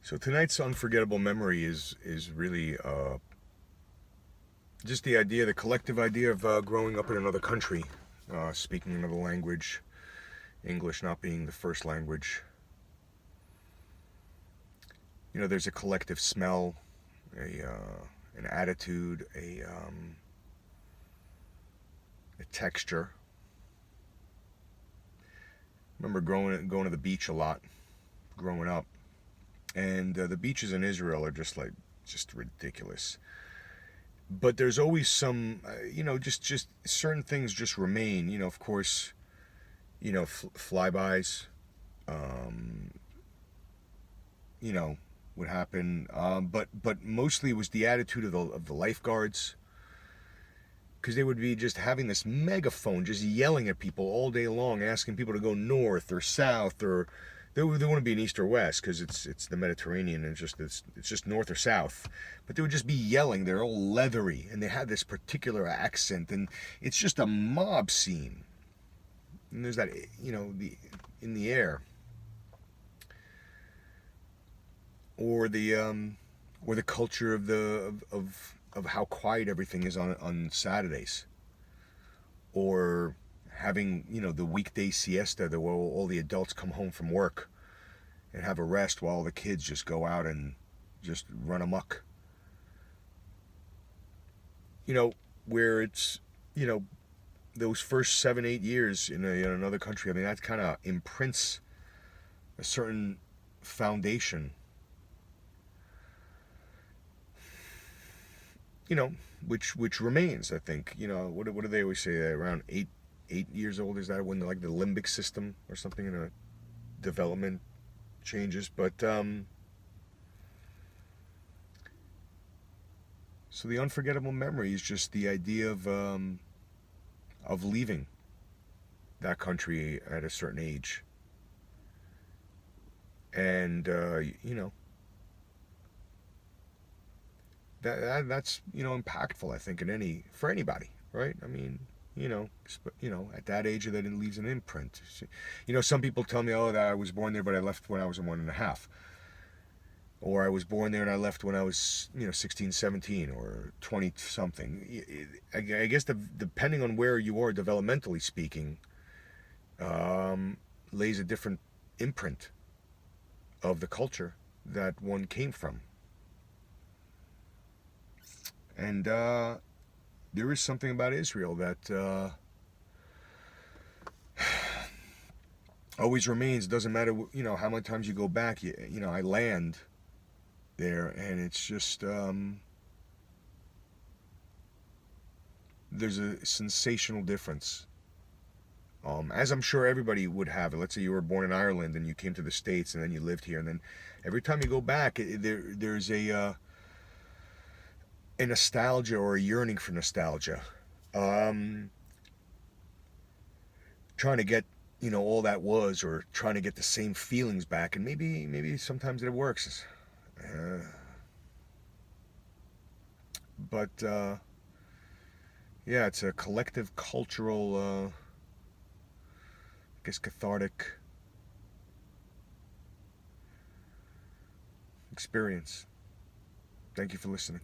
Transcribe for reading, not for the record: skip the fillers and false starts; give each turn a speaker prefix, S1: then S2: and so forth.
S1: So tonight's unforgettable memory is really just the idea, the collective idea of growing up in another country, speaking another language, English not being the first language. You know, there's a collective smell, an attitude, a texture. I remember going to the beach a lot growing up, and the beaches in Israel are just ridiculous. But there's always some, just certain things just remain. You know, of course, flybys, um, you know, would happen. But mostly it was the attitude of the lifeguards, because they would be just having this megaphone, just yelling at people all day long, asking people to go north or south, or they wouldn't be in east or west because it's the Mediterranean, and it's just north or south. But they would just be yelling. They're all leathery, and they had this particular accent, and it's just a mob scene. And there's that, the in the air, or the culture of of how quiet everything is on Saturdays, or having the weekday siesta, that all the adults come home from work and have a rest while the kids just go out and just run amok. You know, where it's those first 7-8 years in another country. I mean, that kind of imprints a certain foundation. You know, which remains. I think. What do they always say? Around 8 years old, is that when the limbic system or something in a development changes? But so the unforgettable memory is just the idea of leaving that country at a certain age, and that's impactful. I think for anybody, right? I mean, at that age that it leaves an imprint. Some people tell me, oh, that I was born there, but I left when I was 1.5. Or I was born there and I left when I was 16, 17, or 20 something. I guess depending on where you are developmentally speaking, lays a different imprint of the culture that one came from. And there is something about Israel that always remains. It doesn't matter how many times you go back. I land there, and it's just there's a sensational difference. As I'm sure everybody would have it. Let's say you were born in Ireland and you came to the States and then you lived here, and then every time you go back, there's a nostalgia, or a yearning for nostalgia. Um, Trying to get all that was, or trying to get the same feelings back, and maybe sometimes it works. Uh, but yeah, it's a collective cultural, I guess, cathartic experience. Thank you for listening.